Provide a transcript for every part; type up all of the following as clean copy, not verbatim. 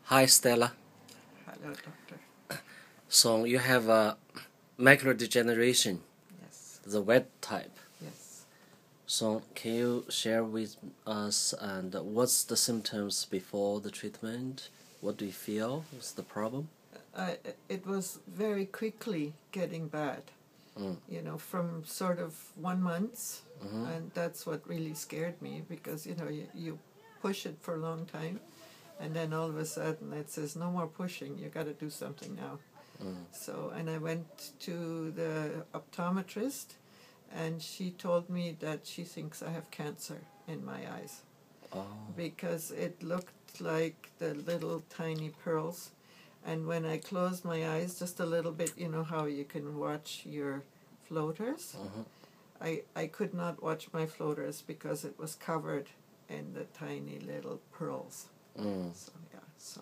Hi Stella. Hello, doctor. So you have macular degeneration, Yes, the wet type. yes. So can you share with us and what's the symptoms before the treatment? What do you feel? What's the problem? It was very quickly getting bad, Mm. from sort of 1 month, Mm-hmm. and that's what really scared me because, you push it for a long time, and then all of a sudden it says, no more pushing, you got to do something now. Mm. So, and I went to the optometrist, and she told me that she thinks I have cancer in my eyes Oh. because it looked like the little tiny pearls. And when I closed my eyes just a little bit, you know how you can watch your floaters? Mm-hmm. I could not watch my floaters because it was covered in the tiny little pearls. Mm. So, yeah, so.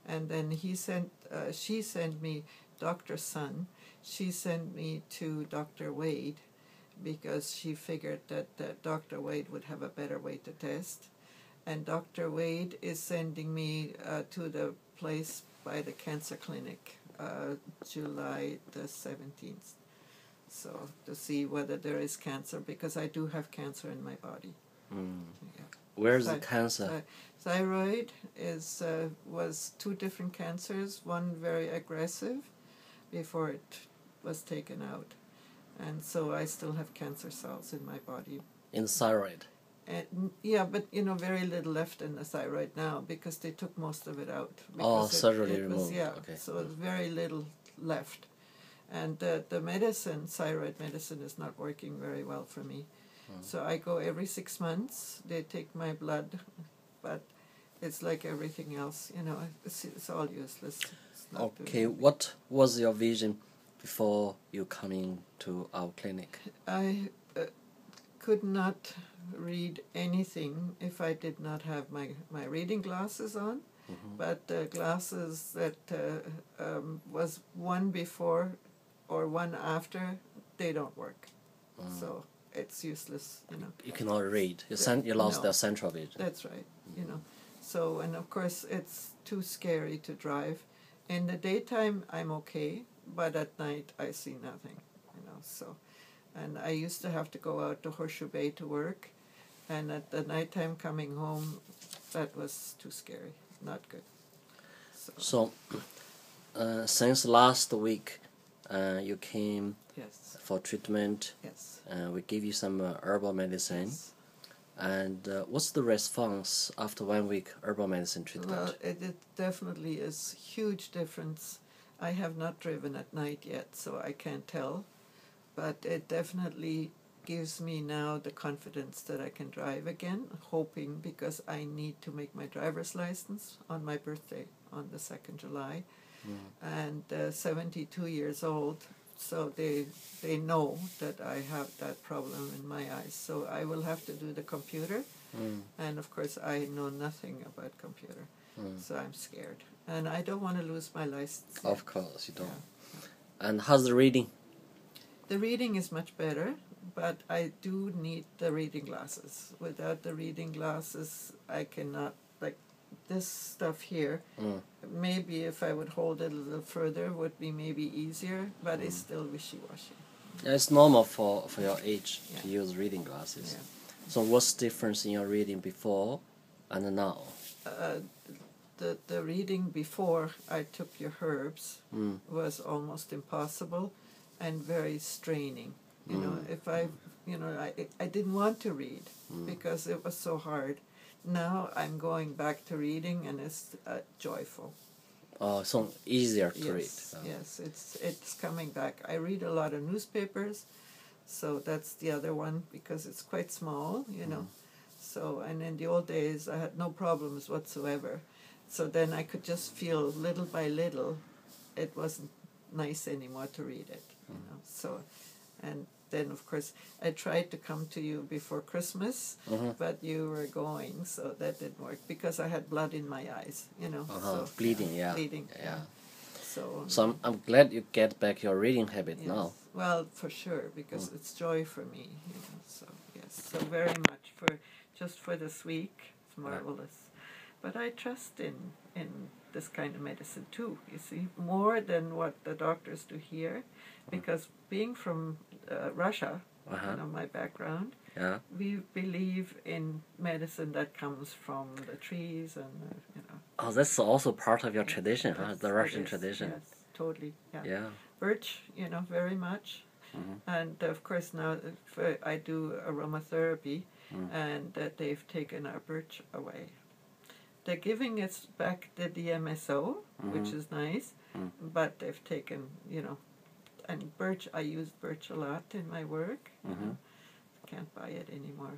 And then she sent me, Dr. Sun, she sent me to Dr. Wade because she figured that Dr. Wade would have a better way to test. And Dr. Wade is sending me to the place by the cancer clinic July the 17th. So to see whether there is cancer, because I do have cancer in my body. Mm. Yeah. Where's the cancer? Thyroid was two different cancers, one very aggressive before it was taken out. And so I still have cancer cells in my body. In thyroid. And yeah, but very little left in the thyroid now because they took most of it out. Oh, surgery it was, removed. yeah, Okay. so there's very little left. And the medicine, thyroid medicine, is not working very well for me. So I go every 6 months. They take my blood, but it's like everything else, it's all useless. It's not Okay, doing what was your vision before you coming to our clinic? I could not read anything if I did not have my reading glasses on. Mm-hmm. But the glasses that was one before or one after, they don't work. So it's useless, You cannot read. You lost No. the central vision. That's right, So, and of course, it's too scary to drive. In the daytime, I'm okay, but at night, I see nothing, so. And I used to have to go out to Horseshoe Bay to work, and at the nighttime coming home, that was too scary, not good. So since last week, you came Yes, for treatment. yes, We gave you some herbal medicine. yes. And what's the response after 1 week herbal medicine treatment? Well, it definitely is huge difference. I have not driven at night yet, so I can't tell. But it definitely gives me now the confidence that I can drive again, hoping, because I need to make my driver's license on my birthday on the 2nd July. And 72 years old, so they know that I have that problem in my eyes. So I will have to do the computer, and of course I know nothing about computer, so I'm scared. And I don't want to lose my license. Of course, you don't. Yeah. And how's the reading? The reading is much better, but I do need the reading glasses. Without the reading glasses, I cannot, like this stuff here, maybe if I would hold it a little further would be maybe easier, but it's still wishy-washy. Yeah, it's normal for your age to Yeah. use reading glasses. Yeah. So what's the difference in your reading before and now? The reading before I took your herbs was almost impossible and very straining. If I didn't want to read because it was so hard. Now I'm going back to reading, and it's joyful. Oh, so easier to Yes, read. yes, it's coming back. I read a lot of newspapers, so that's the other one because it's quite small, So, and in the old days, I had no problems whatsoever. So then I could just feel little by little, it wasn't nice anymore to read it, So, and then of course I tried to come to you before Christmas, but you were going, so that didn't work because I had blood in my eyes, So, Bleeding, yeah. bleeding, Yeah. So I'm glad you get back your reading habit yes. now. Well, for sure, because it's joy for me, So yes, so very much for just for this week. It's marvelous. But I trust in this kind of medicine too, you see, more than what the doctors do here, because being from Russia, you know, my background, Yeah. we believe in medicine that comes from the trees and, you know. Oh, that's also part of your tradition, huh? Yes, The it Russian is. tradition. Yes, totally, yeah. Yeah. Birch, you know, very much. And of course now I do aromatherapy, and they've taken our birch away. They're giving us back the DMSO, which is nice, but they've taken, you know, and birch, I use birch a lot in my work. You know, can't buy it anymore.